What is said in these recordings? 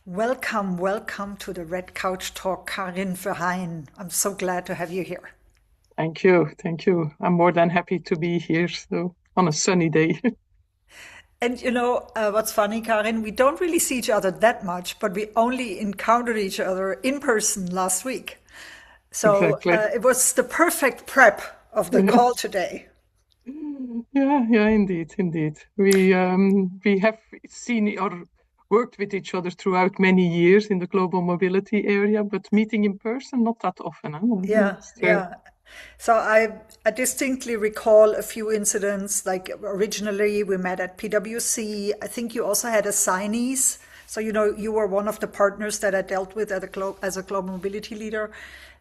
Welcome, welcome to the Red Couch Talk, Karin Verheijen. I'm so glad to have you here. Thank you. Thank you. I'm more than happy to be here. So on a sunny day. And what's funny, Karin? We don't really see each other that much, but we only encountered each other in person last week. So Exactly. it was the perfect prep of the Yeah. call today. Yeah, indeed, indeed. We have seen or worked with each other throughout many years in the global mobility area, but meeting in person not that often. Huh? Yeah, That's true. yeah. So I distinctly recall a few incidents. Like originally we met at PwC. I think you also had assignees. So you were one of the partners that I dealt with as a global mobility leader.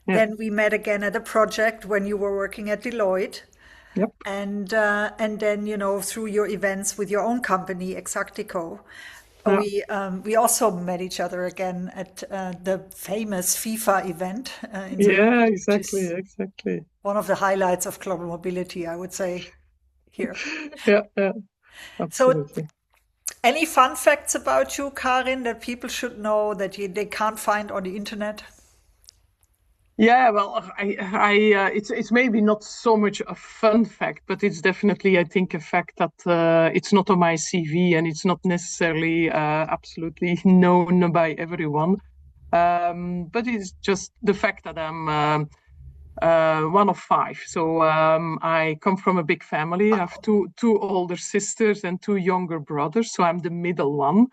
Yeah. Then we met again at a project when you were working at Deloitte. Yep. And then through your events with your own company, Exactio, Yeah. we also met each other again at the famous FIFA event in Zurich, Yeah, which exactly, is exactly. one of the highlights of global mobility, I would say here. Yeah, yeah, So, absolutely. any fun facts about you, Karin, that people should know that they can't find on the internet? Yeah, well, it's maybe not so much a fun fact, but it's definitely, I think, a fact that it's not on my CV and it's not necessarily absolutely known by everyone. But it's just the fact that I'm one of five. So I come from a big family. I have Wow. two older sisters and two younger brothers. So I'm the middle one.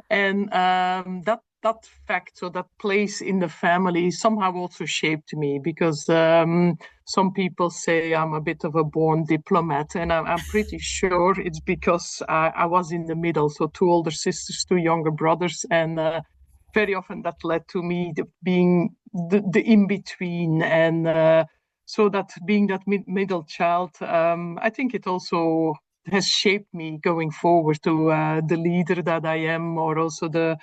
And that fact, so that place in the family somehow also shaped me because some people say I'm a bit of a born diplomat, and I'm pretty sure it's because I was in the middle. So two older sisters, two younger brothers, and very often that led to me being the in between, and so that being that middle child, I think it also has shaped me going forward to the leader that I am, or also the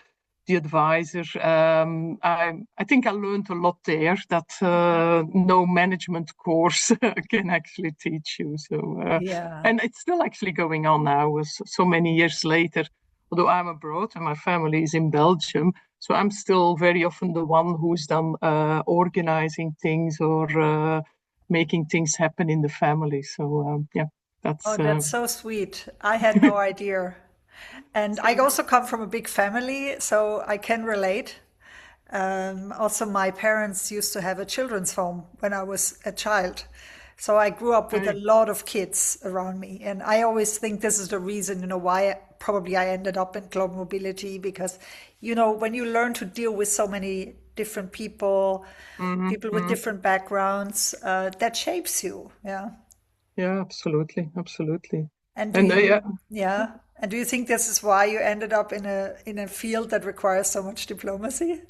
advisor. I think I learned a lot there that no management course can actually teach you. So Yeah. and it's still actually going on now, so many years later. Although I'm abroad and my family is in Belgium, so I'm still very often the one who's done organizing things or making things happen in the family. So yeah, Oh, that's that's so sweet. I had no idea. And I so. also come from a big family, so I can relate. Also, my parents used to have a children's home when I was a child. So I grew up with a Okay. lot of kids around me. And I always think this is the reason, why probably I ended up in global mobility because, when you learn to deal with so many different people, people with Mm-hmm. different backgrounds, that shapes you. Yeah. Yeah, absolutely, absolutely. And And yeah, yeah. And do you think this is why you ended up in a field that requires so much diplomacy?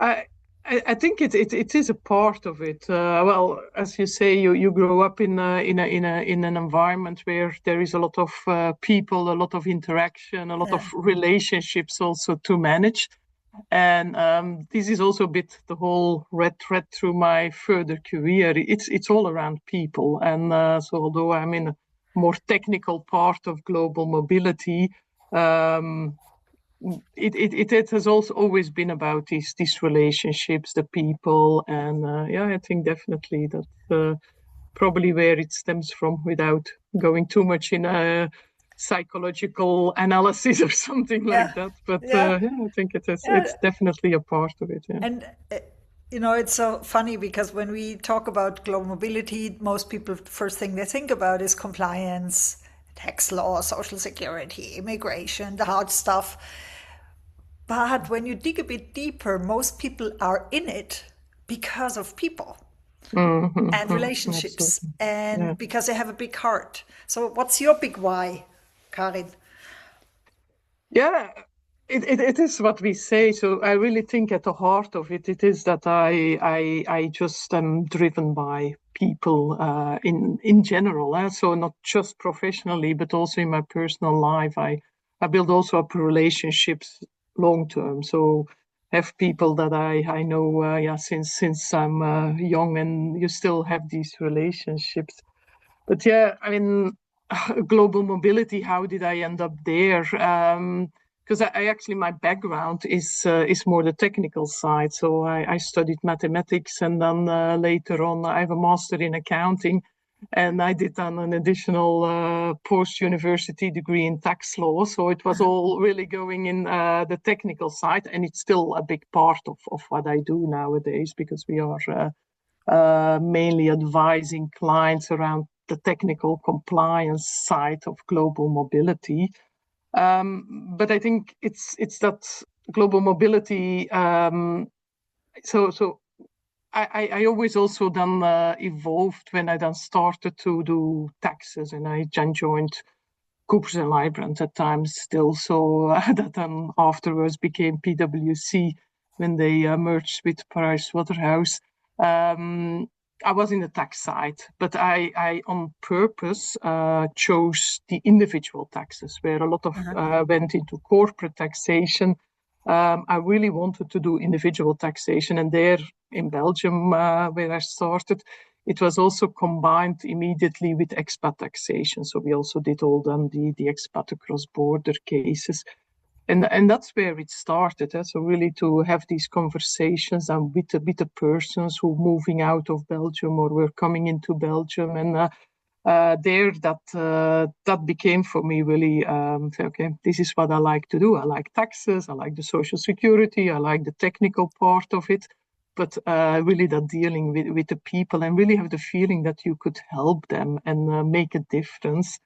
I I think it is a part of it. Well, as you say, you grow up in an environment where there is a lot of people, a lot of interaction, a lot of Yeah. relationships also to manage. And this is also a bit the whole red thread through my further career. It's all around people, and so although I'm in a more technical part of global mobility, um, it has also always been about these relationships, the people, and yeah, I think definitely that's probably where it stems from, without going too much in a psychological analysis or something like Yeah. that. But Yeah. yeah, I think it's Yeah. definitely a part of it. Yeah. And it's so funny because when we talk about global mobility, most people, first thing they think about is compliance, tax law, social security, immigration, the hard stuff. But when you dig a bit deeper, most people are in it because of people and relationships Absolutely. Yeah. and because they have a big heart. So, what's your big why, Karin? Yeah, it is what we say. So I really think at the heart of it, it is that I just am driven by people in general. So not just professionally, but also in my personal life. I build also up relationships long term. So have people that I know yeah since I'm young, and you still have these relationships. But yeah, I mean, global mobility, how did I end up there? because I actually, my background is more the technical side. So I studied mathematics, and then later on I have a master in accounting, and I did then an additional post-university degree in tax law. So it was all really going in the technical side, and it's still a big part of what I do nowadays, because we are mainly advising clients around the technical compliance side of global mobility. But I think it's that global mobility. So I always also then evolved when I then started to do taxes, and I then joined Coopers and Lybrand at times still. So that then afterwards became PwC when they merged with Price Waterhouse. I was in the tax side, but I on purpose chose the individual taxes, where a lot of went into corporate taxation. I really wanted to do individual taxation, and there in Belgium, where I started, it was also combined immediately with expat taxation. So we also did all then the expat across border cases. And that's where it started. So really to have these conversations and with the persons who moving out of Belgium or were coming into Belgium, and there that became for me really say, okay, this is what I like to do. I like taxes, I like the social security, I like the technical part of it, but really that dealing with the people and really have the feeling that you could help them and make a difference.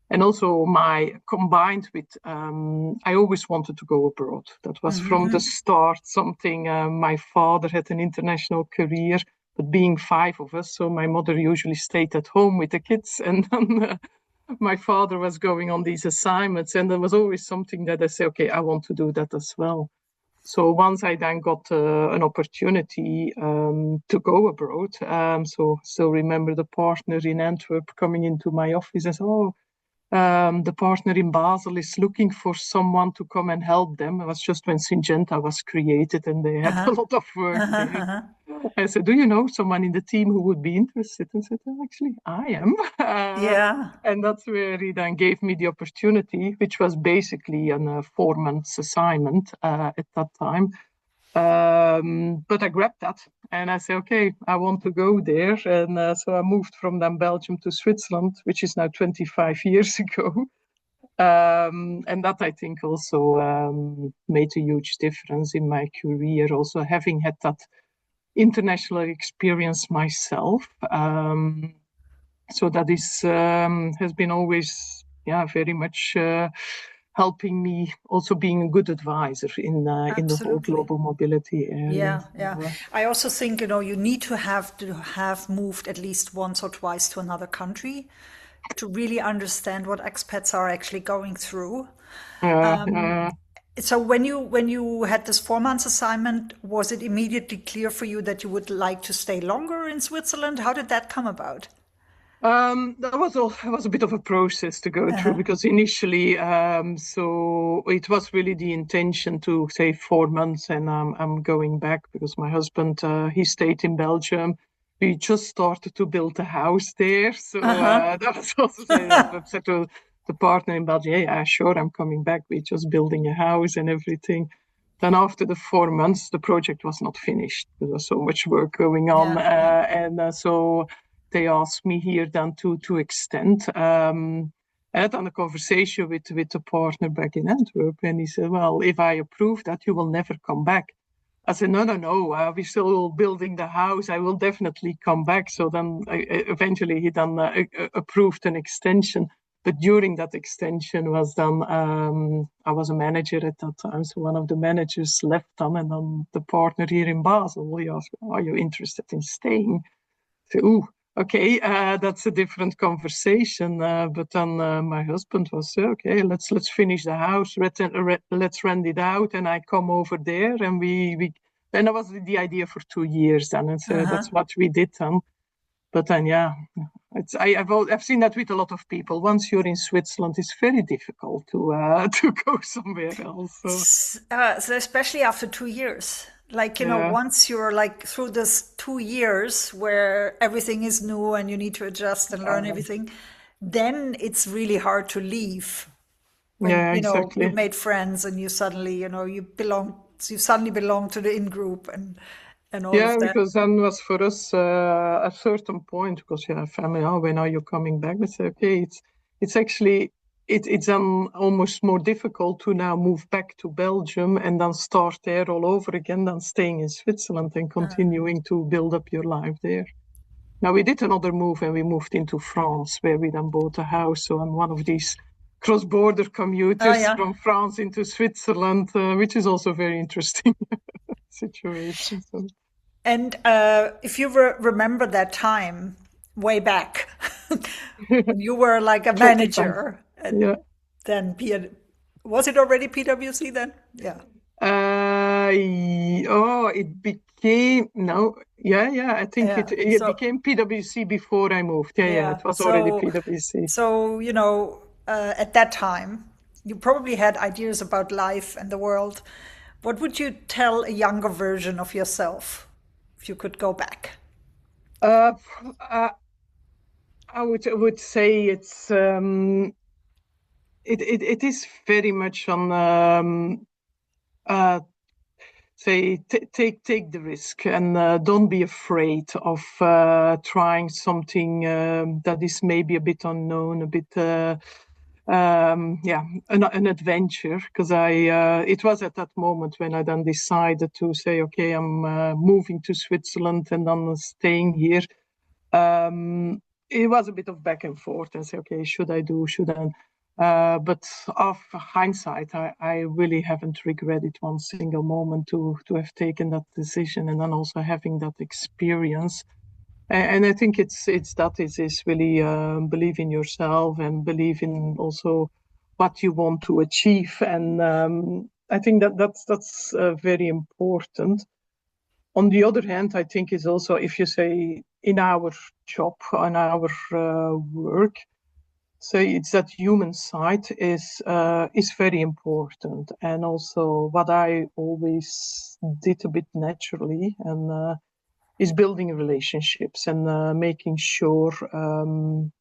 And also my combined with, I always wanted to go abroad. That was from the start something. My father had an international career, but being five of us, so my mother usually stayed at home with the kids, and then my father was going on these assignments, and there was always something that I say, okay, I want to do that as well. So once I then got an opportunity to go abroad, so still remember the partner in Antwerp coming into my office and said, oh, the partner in Basel is looking for someone to come and help them. It was just when Syngenta was created and they had a lot of work there. I said, do you know someone in the team who would be interested? And I said, oh, actually, I am. Yeah. And that's where he then gave me the opportunity, which was basically a 4-month assignment at that time. But I grabbed that and I said, okay, I want to go there. And so I moved from then Belgium to Switzerland, which is now 25 years ago. And that I think also made a huge difference in my career, also having had that international experience myself. So that is has been always, very much helping me, also being a good advisor in the whole Absolutely. global mobility area. Yeah. I also think, you need to have moved at least once or twice to another country to really understand what expats are actually going through. Yeah. So when you had this 4 months assignment, was it immediately clear for you that you would like to stay longer in Switzerland? How did that come about? That was a bit of a process to go through, because initially, so it was really the intention to say 4 months, and I'm going back because my husband he stayed in Belgium. We just started to build a house there, so that was also said to the partner in Belgium, yeah, sure, I'm coming back. We're just building a house and everything. Then after the 4 months, the project was not finished. There was so much work going on, and so they asked me here then to extend. I had done a conversation with the partner back in Antwerp, and he said, well, if I approve that, you will never come back. I said, no, we're still building the house. I will definitely come back. So then eventually he then approved an extension. But during that extension was then, I was a manager at that time. So one of the managers left then, and then the partner here in Basel, he asked, are you interested in staying? I said, ooh, okay, that's a different conversation. But then my husband was, okay, let's finish the house, let's rent it out, and I come over there, and we and that was the idea for 2 years then, and so that's what we did then. But then, I've seen that with a lot of people. Once you're in Switzerland, it's very difficult to to go somewhere else. So especially after 2 years, Yeah, once you're through this 2 years where everything is new and you need to adjust and learn everything, then it's really hard to leave. when, Yeah, you exactly. made friends and you suddenly, you suddenly belong to the in group and all of Yeah, that. because then was for us a certain point, because yeah, family, oh, when are you coming back? They say, okay, it's actually it's almost more difficult to now move back to Belgium and then start there all over again than staying in Switzerland and continuing to build up your life there. Now we did another move and we moved into France, where we then bought a house. So I'm one of these cross-border Oh commuters yeah. from France into Switzerland, which is also very interesting situation. So. And if you remember that time way back when you were like a 25. manager, Yeah. and then was it already PwC then? Yeah. Oh, it became no. Yeah. I think Yeah. it became PwC before I moved. Yeah. Yeah. It was already PwC. So, at that time, you probably had ideas about life and the world. What would you tell a younger version of yourself if you could go back? Uh, I, I would say it is very much on uh, say take the risk and don't be afraid of trying something that is maybe a bit unknown, a bit yeah, an adventure. Because it was at that moment when I then decided to say, okay, I'm moving to Switzerland and then staying here. um, it was a bit of back and forth and say, okay, should I do, should I? But of hindsight, I really haven't regretted one single moment to have taken that decision and then also having that experience. And I think it's that is really believe in yourself and believe in also what you want to achieve. And I think that's very important. On the other hand, I think is also if you say in our job, on our work, so it's that human side is very important, and also what I always did a bit naturally, and is building relationships and making sure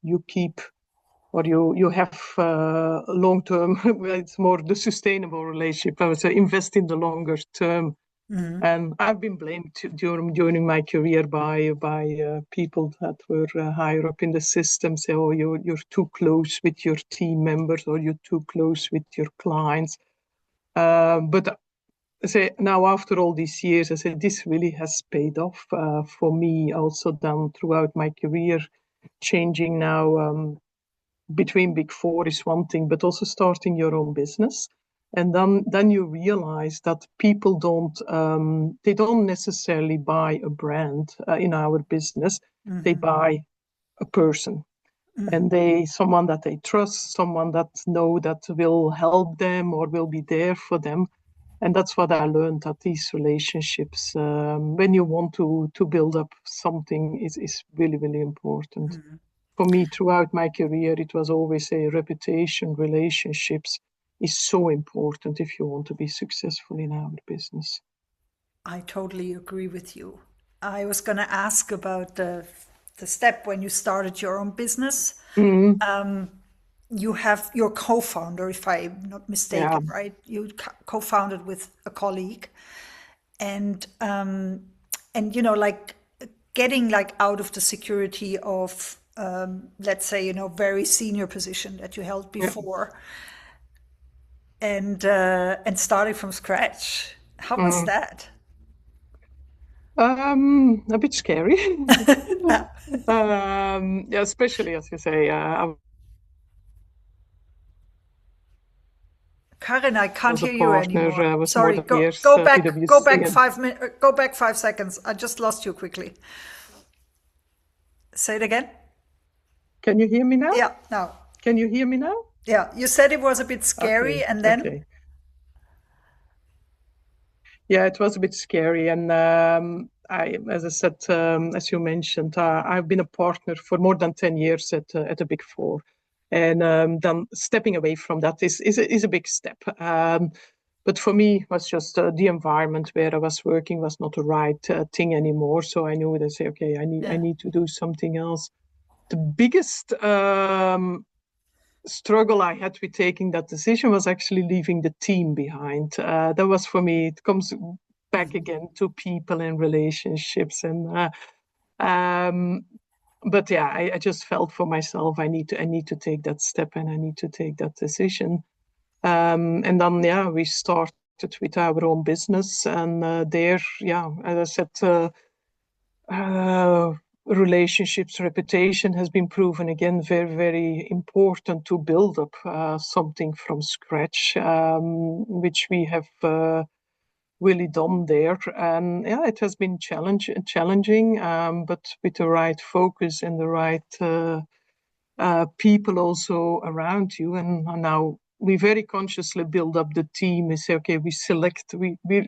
you keep or you have long term. Well, it's more the sustainable relationship. I would say invest in the longer term. And I've been blamed during my career by people that were higher up in the system. Say, oh, you're too close with your team members, or you're too close with your clients. But I say now, after all these years, I said this really has paid off for me. Also, done throughout my career, changing now. Between big four is one thing, but also starting your own business. And then you realize that people they don't necessarily buy a brand in our business. They buy a person, and someone that they trust, someone that know that will help them or will be there for them. And that's what I learned, that these relationships, when you want to build up something, is really, really important. For me, throughout my career, it was always a reputation, relationships is so important if you want to be successful in our business. I totally agree with you. I was going to ask about the step when you started your own business. Mm, You have your co-founder, if I'm not yeah. mistaken, right? You co-founded with a colleague, and like getting like out of the security of let's say very senior position that you held Yeah. before, and starting from scratch. How was Mm. that? A bit scary. Yeah, especially as you say, I Karin, I can't was a hear you partner, anymore. was more Sorry, than go years go back, go PwC. back And 5 minutes, go back 5 seconds. I just lost you quickly. Say it again. can you hear me now? Yeah, now. Can you hear me now? Yeah, you said it was a bit scary, Okay, and then okay. Yeah, it was a bit scary. And as I said, as you mentioned, I've been a partner for more than 10 years at a Big Four. And then stepping away from that is a big step. But for me, it was just the environment where I was working was not the right thing anymore. So I knew that I say, okay, I yeah, need to do something else. The biggest struggle I had with taking that decision was actually leaving the team behind. That was for me, it comes back again to people and relationships. But yeah, I just felt for myself, I need to take that step and I need to take that decision. And then, yeah, we started with our own business. And there, yeah, as I said, uh, relationships, reputation has been proven again very, very important to build up something from scratch, which we have really done there. And yeah, it has been challenging, but with the right focus and the right people also around you. And now we very consciously build up the team. We say, okay, we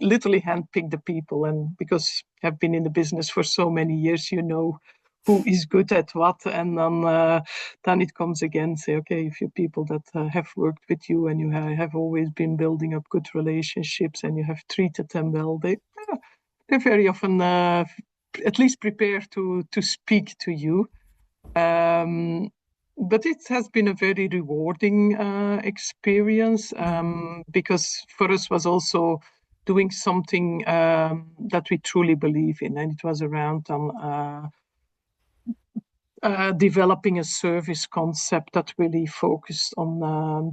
literally handpick the people. And because I've been in the business for so many years, you know who is good at what. And then it comes again, say, okay, if you people that have worked with you and you have always been building up good relationships and you have treated them well, they're very often at least prepared to speak to you. But it has been a very rewarding experience because for us was also doing something that we truly believe in, and it was around developing a service concept that really focused on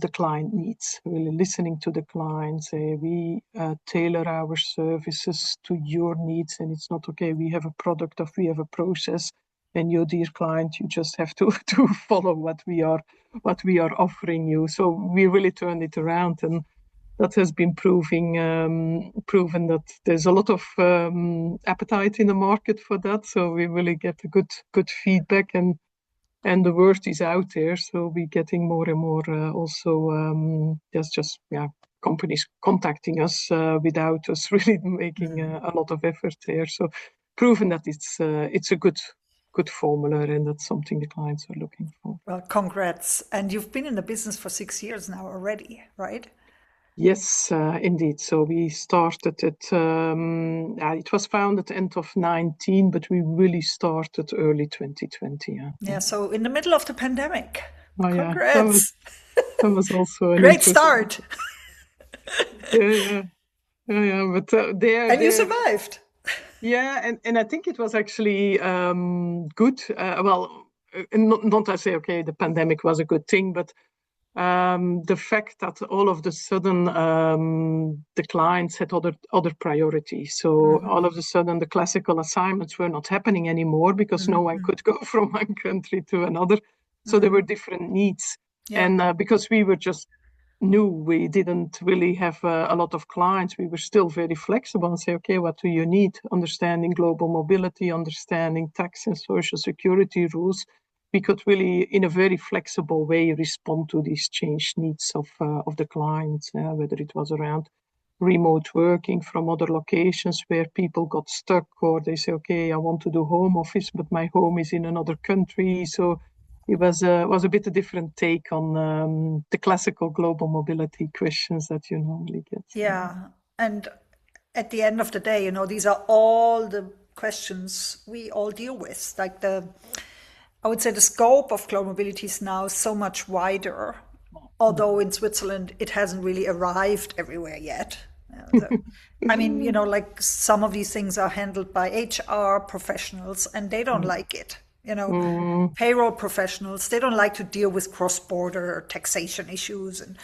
the client needs, really listening to the clients. We tailor our services to your needs, and it's not okay. We have a product or we have a process, and your dear client, you just have to follow what we are offering you. So we really turned it around, and that has been proven that there's a lot of appetite in the market for that. So we really get a good feedback, and the word is out there. So we're getting more and more also just companies contacting us without us really making a lot of effort there. So proven that it's a good formula, and that's something the clients are looking for. Well, congrats. And you've been in the business for 6 years now already, right? Yes, indeed. So we started it. It was founded end of 19, but we really started early 2020. Yeah, so in the middle of the pandemic. Oh yeah, Congrats. that was also an Great interesting. start. Yeah. But And you survived. yeah, and I think it was actually good. Well, not I say okay, the pandemic was a good thing, but the fact that all of a sudden the clients had other priorities. So all of a sudden the classical assignments were not happening anymore because no one could go from one country to another. So there were different needs. Yeah. And because we were just new, we didn't really have a lot of clients. We were still very flexible and say, okay, what do you need? Understanding global mobility, understanding tax and social security rules. We could really, in a very flexible way, respond to these changed needs of the clients, whether it was around remote working from other locations where people got stuck, or they say, okay, I want to do home office, but my home is in another country. So it was a bit a different take on the classical global mobility questions that you normally get. Yeah. And at the end of the day, these are all the questions we all deal with. Like I would say the scope of global mobility is now so much wider, although in Switzerland it hasn't really arrived everywhere yet. I mean, like some of these things are handled by HR professionals and they don't like it. Payroll professionals, they don't like to deal with cross-border taxation issues and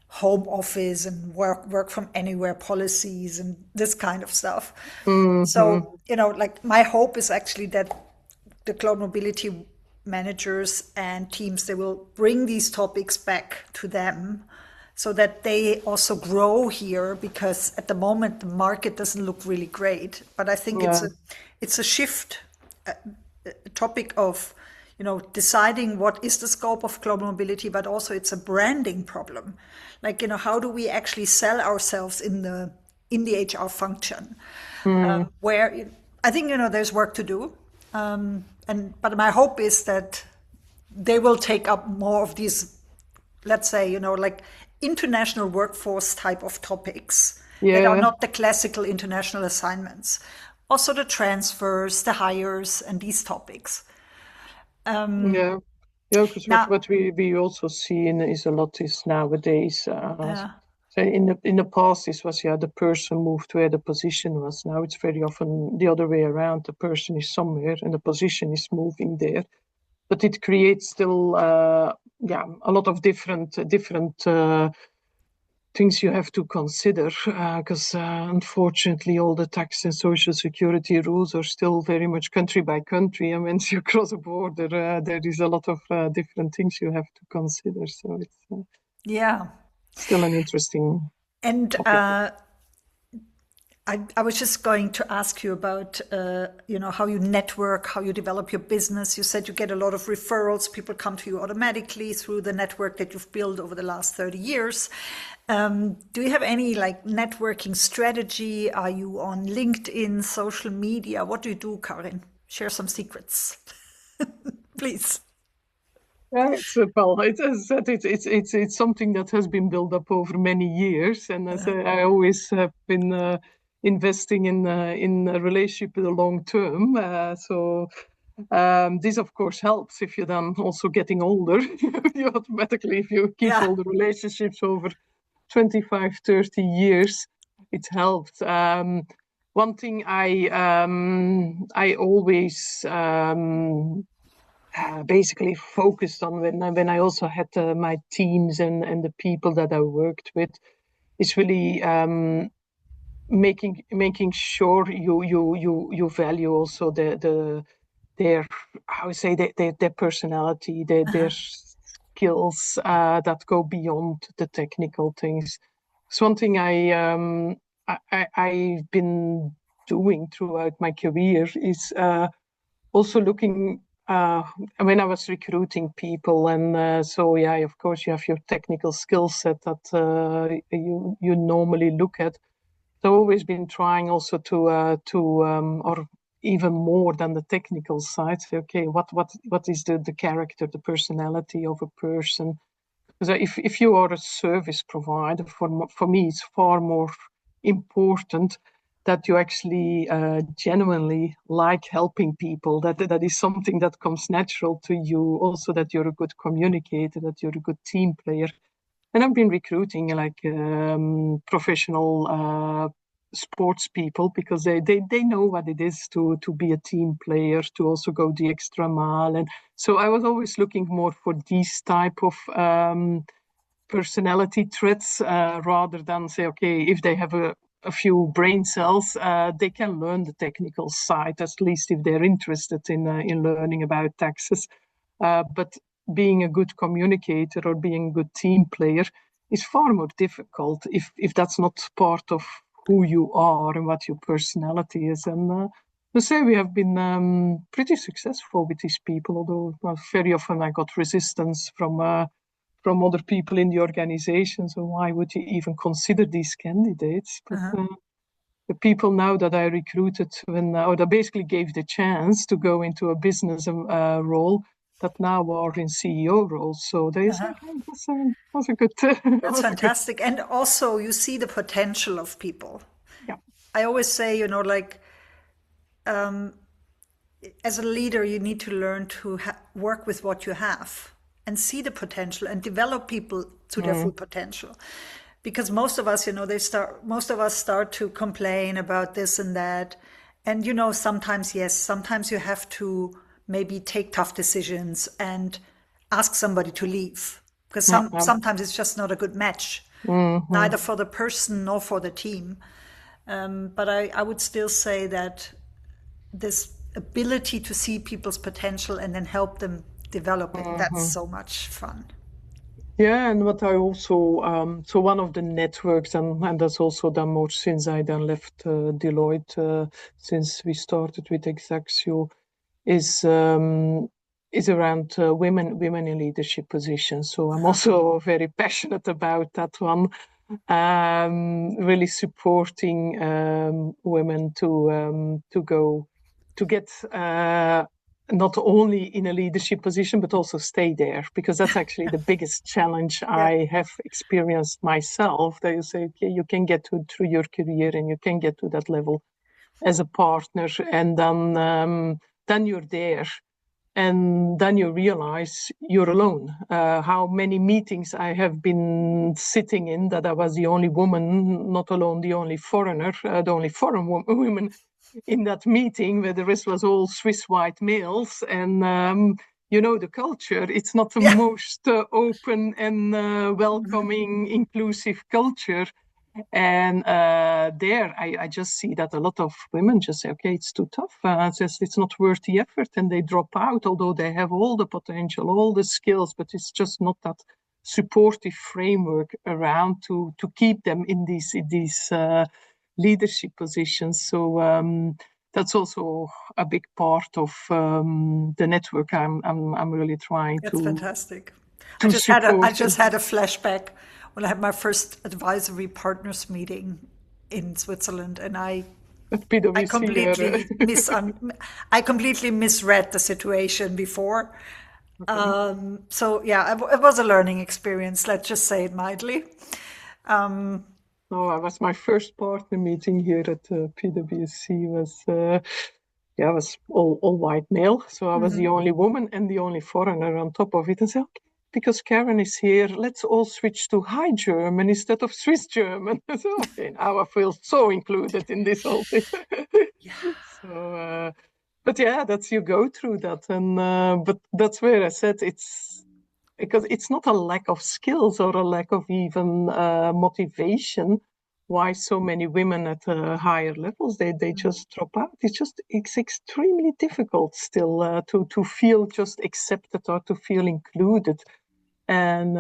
home office and work from anywhere policies and this kind of stuff. So, like my hope is actually that the global mobility managers and teams, they will bring these topics back to them so that they also grow here, because at the moment the market doesn't look really great. But I think it's a shift, a topic of deciding what is the scope of global mobility, but also it's a branding problem. Like how do we actually sell ourselves in the HR function, where I think there's work to do, but my hope is that they will take up more of these, let's say, like international workforce type of topics that are not the classical international assignments. Also the transfers, the hires, and these topics. Yeah. Yeah, because Now, what we also see is a lot is nowadays. yeah. So in the past, this was the person moved where the position was. Now it's very often the other way around. The person is somewhere and the position is moving there. But it creates still a lot of different things you have to consider because unfortunately all the tax and social security rules are still very much country by country, and once you cross a border there is a lot of different things you have to consider, so it's Yeah. still an interesting And topic. I was just going to ask you about, how you network, how you develop your business. You said you get a lot of referrals. People come to you automatically through the network that you've built over the last 30 years. Do you have any like networking strategy? Are you on LinkedIn, social media? What do you do, Karin? Share some secrets, please. Yeah, as I said, it's something that has been built up over many years, and as I always have been investing in a relationship in the long term. This, of course, helps if you're then also getting older. You automatically, if you keep Yeah. all the relationships over 25, 30 years, it helped. One thing I always basically focused on when I also had my teams and the people that I worked with is really making sure you value also their how I say their personality, their skills that go beyond the technical things. It's one thing I've been doing throughout my career is also looking when I was recruiting people, and so yeah, of course you have your technical skill set that you normally look at. I've always been trying also to or even more than the technical side. Say, okay, what is the character, the personality of a person? Because if you are a service provider, for me, it's far more important that you actually genuinely like helping people. That is something that comes natural to you. Also, that you're a good communicator, that you're a good team player. And I've been recruiting like professional sports people because they know what it is to be a team player, to also go the extra mile. And so I was always looking more for these type of personality traits rather than say, okay, if they have a few brain cells, they can learn the technical side, at least if they're interested in learning about taxes. But being a good communicator or being a good team player is far more difficult if that's not part of who you are and what your personality is. And I say we have been pretty successful with these people, although well, very often I got resistance from other people in the organization. So why would you even consider these candidates? But the people now that I recruited or that basically gave the chance to go into a business role that now are in CEO roles. So they say, okay, that's a good, That's was a good, fantastic. And also, you see the potential of people. yeah. I always say, like, as a leader, you need to learn to work with what you have and see the potential and develop people to their full Mm, potential. Because most of us, most of us start to complain about this and that. And, sometimes, yes, sometimes you have to maybe take tough decisions and ask somebody to leave because yeah, yeah. sometimes it's just not a good match, Mm-hmm. neither for the person nor for the team. But I would still say that this ability to see people's potential and then help them develop it, that's Mm-hmm. so much fun. Yeah, and what I also so one of the networks, and that's also done more since I then left Deloitte, since we started with Exactio, is around women in leadership positions. So I'm also very passionate about that one. Really supporting women to go to get not only in a leadership position but also stay there, because that's actually the biggest challenge Yeah. I have experienced myself. That you say, okay, you can get to through your career and you can get to that level as a partner, and then you're there. And then you realize you're alone. How many meetings I have been sitting in that I was the only woman, not alone the only foreigner, the only foreign woman in that meeting, where the rest was all Swiss white males. And the culture, it's not the Yeah. most open and welcoming, inclusive culture. And there, I just see that a lot of women just say, okay, it's too tough. It's not worth the effort. And they drop out, although they have all the potential, all the skills, but it's just not that supportive framework around to keep them in these leadership positions. So that's also a big part of the network I'm really trying That's to fantastic. I to just had a I support. just had a flashback when I had my first advisory partners meeting in Switzerland, and At I PwC, completely I completely misread the situation before. okay. So yeah, it was a learning experience. Let's just say it mildly. No, I was my first partner meeting here at PwC was all white male, so I was the only woman and the only foreigner on top of it. And said, okay, because Karin is here, let's all switch to High German instead of Swiss German. So okay, now I feel so included in this whole thing. So, but yeah, that's you go through that, and but that's where I said it's because it's not a lack of skills or a lack of even motivation why so many women at higher levels they just drop out. It's extremely difficult still to feel just accepted or to feel included. And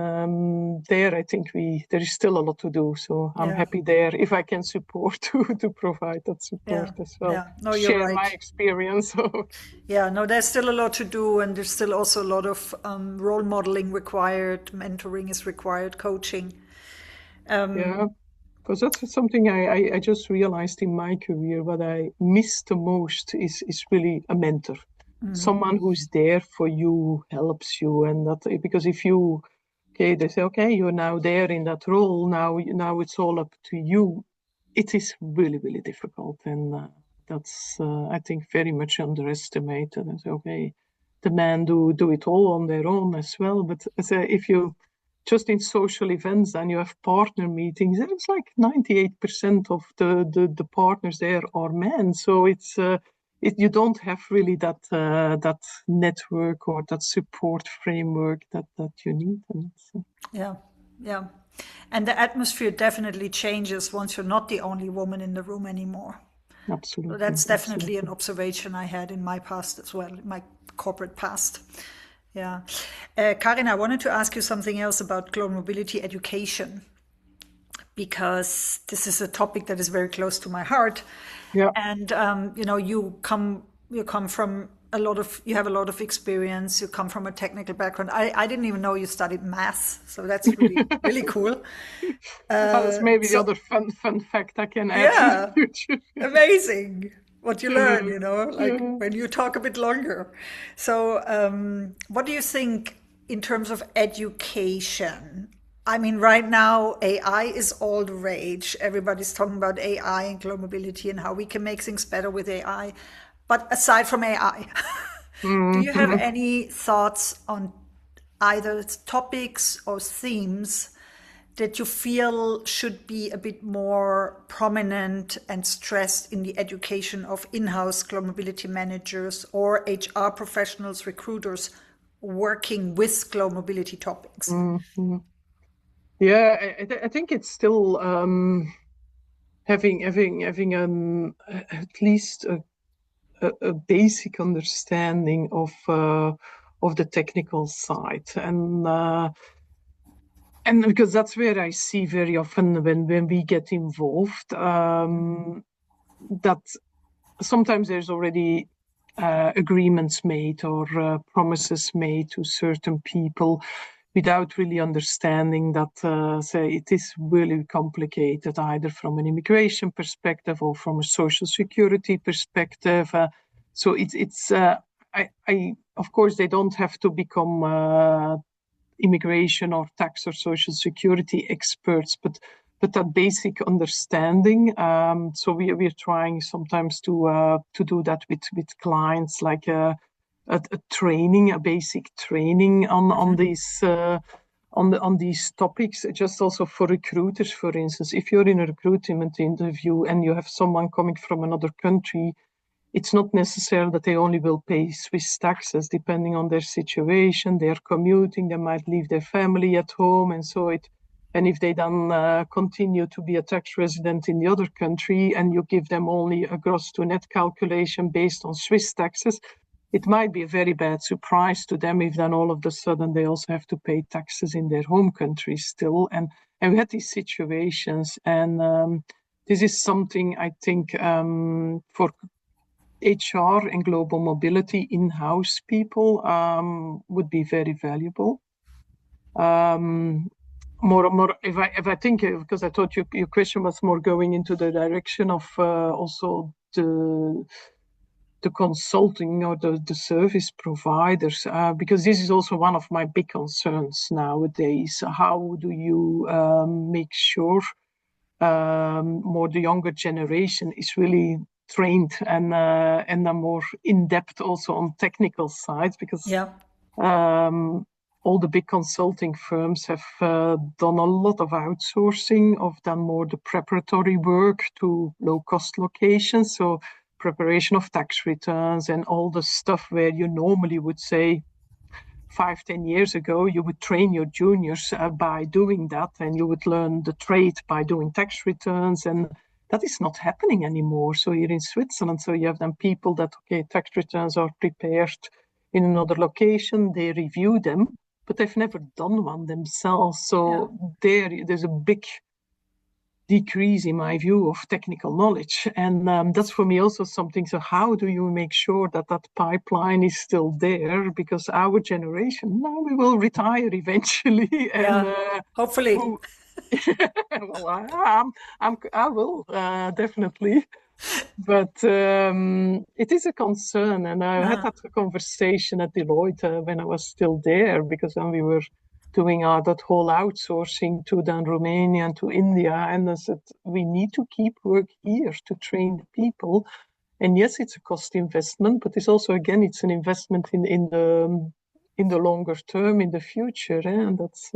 there I think there is still a lot to do, so I'm Yeah, happy there if I can support to provide that support yeah, as well, yeah. No, you're share my right. experience. So Yeah, no, there's still a lot to do, and there's still also a lot of role modeling required. Mentoring is required, coaching. yeah, because that's something I just realized in my career. What I miss the most is really a mentor, someone who's there for you, helps you, and that because if you, okay, they say, okay, you're now there in that role. Now it's all up to you. It is really really difficult, and that's I think very much underestimated. And so, okay, the men do it all on their own as well. But if you just in social events and you have partner meetings, it's like 98% of the partners there are men. So you don't have really that network or that support framework that you need. And Yeah, yeah. And the atmosphere definitely changes once you're not the only woman in the room anymore. So absolutely, that's definitely an absolutely. observation I had in my past as well, in my corporate past. Yeah. Karin, I wanted to ask you something else about global mobility education, because this is a topic that is very close to my heart. Yeah. And you come from you have a lot of experience. You come from a technical background. I didn't even know you studied math, so that's really really cool. That's maybe the So other fun fact I can add in the yeah, future. amazing what you learn, like Yeah. when you talk a bit longer. So, what do you think in terms of education? I mean, right now, AI is all the rage. Everybody's talking about AI and global mobility and how we can make things better with AI. But aside from AI, do you have Mhm. any thoughts on either topics or themes that you feel should be a bit more prominent and stressed in the education of in-house global mobility managers or HR professionals, recruiters working with global mobility topics? Mhm. Yeah, I think it's still having at least a basic understanding of the technical side, and because that's where I see very often when we get involved, that sometimes there's already agreements made or promises made to certain people without really understanding that say it is really complicated either from an immigration perspective or from a social security perspective. So it's I of course they don't have to become immigration or tax or social security experts, but that basic understanding. So we're trying sometimes to do that with clients, like training, a basic training on these on these topics. Just also for recruiters, for instance, if you're in a recruitment interview and you have someone coming from another country, it's not necessary that they only will pay Swiss taxes, depending on their situation. They are commuting, they might leave their family at home, and if they then continue to be a tax resident in the other country, and you give them only a gross to net calculation based on Swiss taxes, it might be a very bad surprise to them if then all of a sudden they also have to pay taxes in their home country still. And we had these situations, and this is something I think for HR and global mobility in-house people would be very valuable. More if I think, because I thought your question was more going into the direction of also the consulting or the service providers, because this is also one of my big concerns nowadays. How do you make sure more the younger generation is really trained and are more in depth also on technical sides, because all the big consulting firms have done a lot of outsourcing of done more the preparatory work to low-cost locations, so preparation of tax returns and all the stuff where you normally would say 5-10 years ago, you would train your juniors by doing that, and you would learn the trade by doing tax returns, and that is not happening anymore. So here in Switzerland, so you have then people that, okay, tax returns are prepared in another location, they review them, but they've never done one themselves. So there's a big decrease, in my view, of technical knowledge. And that's for me also something. So how do you make sure that that pipeline is still there? Because our generation, now we will retire eventually. And hopefully. Well, I will definitely. But it is a concern. And I had that conversation at Deloitte when I was still there, because then we were doing that whole outsourcing to then Romania and to India. And I said, we need to keep work here to train the people. And yes, it's a cost investment, but it's also, again, it's an investment in the longer term, in the future. And that's...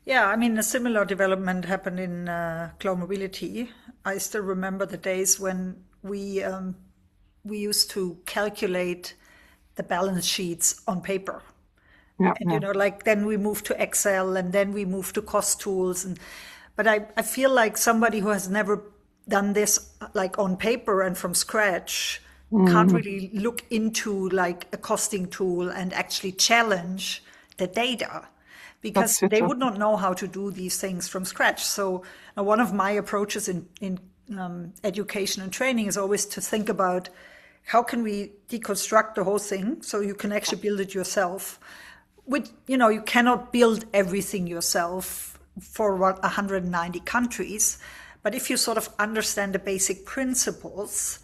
Yeah, I mean, a similar development happened in global mobility. I still remember the days when we used to calculate the balance sheets on paper. And like then we moved to Excel, and then we moved to cost tools. But I feel like somebody who has never done this like on paper and from scratch can't really look into like a costing tool and actually challenge the data, because they would not know how to do these things from scratch. So one of my approaches in education and training is always to think about how can we deconstruct the whole thing so you can actually build it yourself. You cannot build everything yourself for 190 countries, but if you sort of understand the basic principles,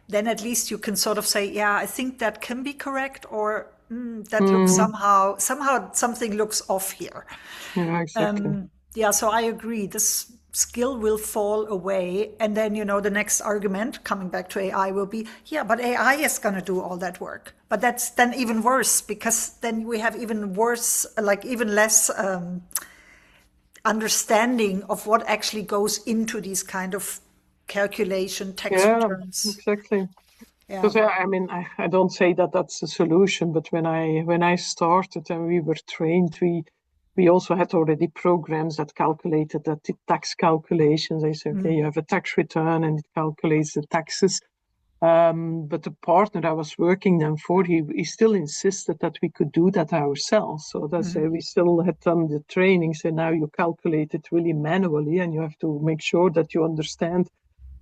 then at least you can sort of say, yeah, I think that can be correct, or that looks somehow something looks off here. Yeah, exactly. So I agree. This skill will fall away. And then, the next argument coming back to AI will be, yeah, but AI is going to do all that work. But that's then even worse, because then we have even worse, like even less understanding of what actually goes into these kind of calculation tax returns. Exactly. Because I don't say that that's the solution, but when I started and we were trained, we also had already programs that calculated the tax calculations. They say, okay, you have a tax return and it calculates the taxes. But the partner I was working then for, he still insisted that we could do that ourselves. So that's we still had done the training. So now you calculate it really manually, and you have to make sure that you understand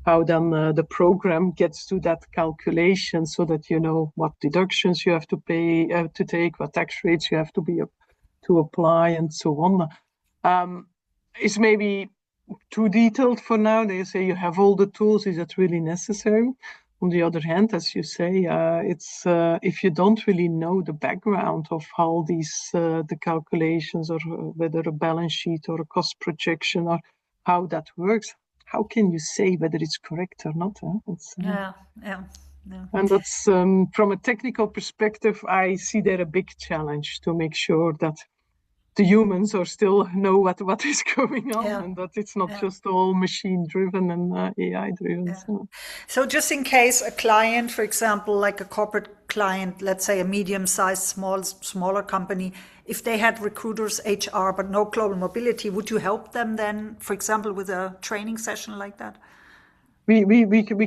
how then the program gets to that calculation, so that you know what deductions you have to pay to take, what tax rates you have to apply, and so on. It's maybe too detailed for now. They say you have all the tools. Is that really necessary? On the other hand, as you say, it's if you don't really know the background of how these the calculations, or whether a balance sheet or a cost projection, or how that works, how can you say whether it's correct or not? Yeah. Yeah. And that's from a technical perspective, I see there a big challenge to make sure that the humans are still know what is going on, Yeah. and that it's not Yeah. just all machine driven and AI driven. Yeah. So just in case a client, for example, like a corporate client, let's say a medium-sized, smaller company, if they had recruiters, HR, but no global mobility, would you help them then, for example, with a training session like that? We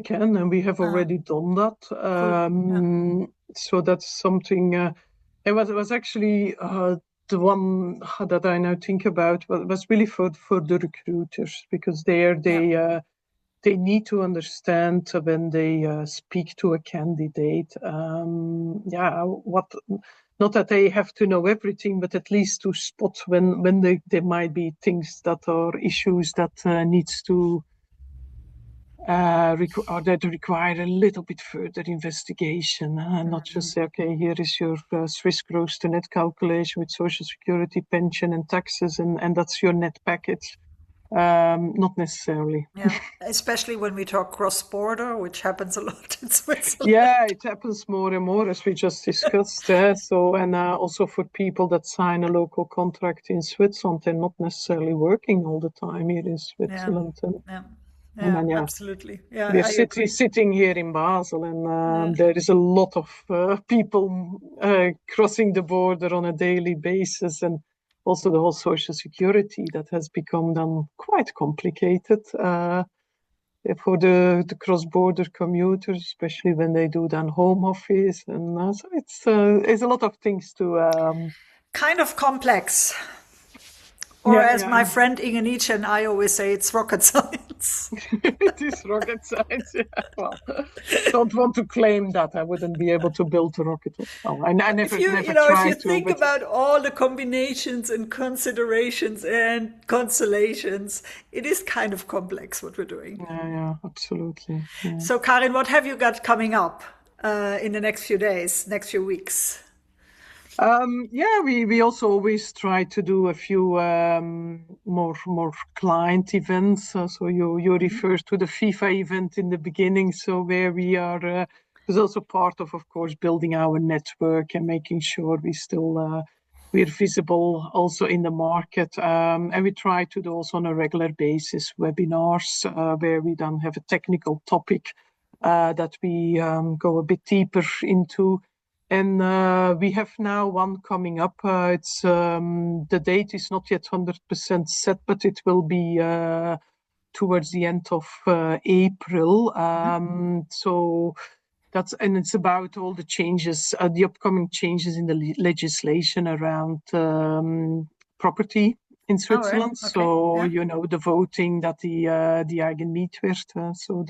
can, and we have Uh, already done that. cool. Yeah. So that's something. It was actually the one that I now think about was really for the recruiters, because there Yeah. they need to understand when they speak to a candidate. What, not that they have to know everything, but at least to spot when there might be things that are issues that needs to or that require a little bit further investigation, not just say, okay, here is your Swiss gross to net calculation with social security, pension, and taxes, and that's your net package. Not necessarily. Yeah. Especially when we talk cross-border, which happens a lot in Switzerland. Yeah, it happens more and more, as we just discussed. So, and also for people that sign a local contract in Switzerland, they're not necessarily working all the time here in Yeah. Switzerland. Yeah. And Yeah, then, yeah, absolutely. Yeah, we're I agree. sitting here in Basel, and Yeah. there is a lot of people crossing the border on a daily basis, and also the whole social security that has become then quite complicated for the cross-border commuters, especially when they do then home office, and so it's a lot of things to. Kind of complex. Or Yeah, as yeah. my friend Inge Nietzsche and I always say, it's rocket science. It is rocket science. Yeah. Well, don't want to claim that I wouldn't be able to build a rocket. Well, I If never you, never if you tried to, think but about all the combinations and considerations and constellations, it is kind of complex what we're doing. yeah, absolutely. Yeah. So, Karin, what have you got coming up in the next few days, next few weeks? Yeah, we also always try to do a few more client events. So you refer to the FIFA event in the beginning, so where we are is also part of course, building our network and making sure we're visible also in the market. And we try to do also on a regular basis webinars where we then have a technical topic that we go a bit deeper into. And we have now one coming up. It's the date is not yet 100% set, but it will be towards the end of April. So it's about all the changes, the upcoming changes in the legislation around property in All right. Switzerland. Okay. So Yeah. the voting that the eigen mietwert, so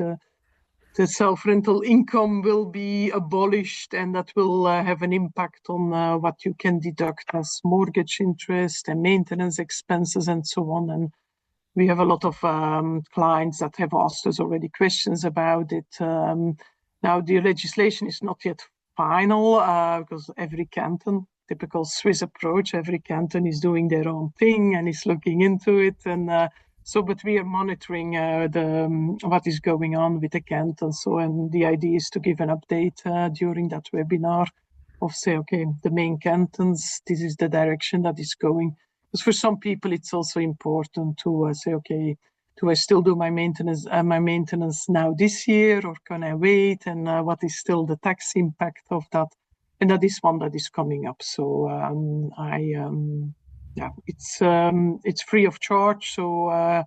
the self-rental income will be abolished, and that will have an impact on what you can deduct as mortgage interest and maintenance expenses and so on. And we have a lot of clients that have asked us already questions about it. Now, the legislation is not yet final because every canton, typical Swiss approach, every canton is doing their own thing and is looking into it. And but we are monitoring what is going on with the canton. So, and the idea is to give an update during that webinar of say, okay, the main cantons, this is the direction that is going. Because for some people, it's also important to say, okay, do I still do my maintenance now this year, or can I wait? And what is still the tax impact of that? And that is one that is coming up. So it's free of charge. So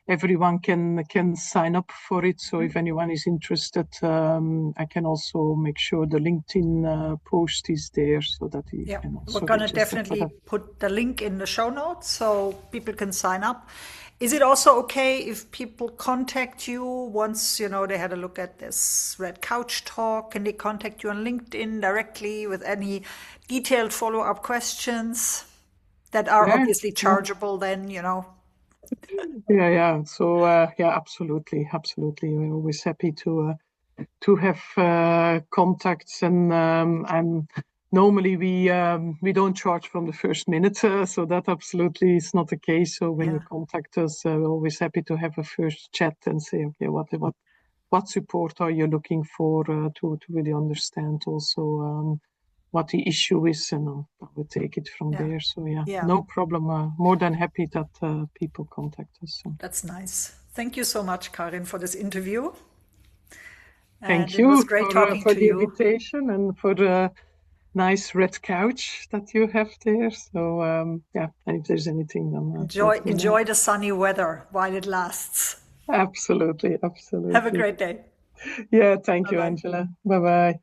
everyone can sign up for it. So if anyone is interested, I can also make sure the LinkedIn post is there so that you Yeah, can we're also gonna register for definitely that. put the link in the show notes so people can sign up. Is it also okay if people contact you once, they had a look at this Red Couch talk? Can they contact you on LinkedIn directly with any detailed follow-up questions that are Yeah, obviously yeah. chargeable then? Yeah. So absolutely. We're always happy to have contacts, and normally we don't charge from the first minute, so that absolutely is not the case. So when you Yeah. contact us, we're always happy to have a first chat and say, okay, what what support are you looking for to really understand also what the issue is, and I will take it from there. So no problem. More than happy that people contact us. So. That's nice. Thank you so much, Karin, for this interview. Thank it was you great talking for to the you. invitation and for the nice red couch that you have there. So and if there's anything, then enjoy the sunny weather while it lasts. Absolutely. Have a great day. Yeah, thank you, Bye-bye. Angela. Bye bye.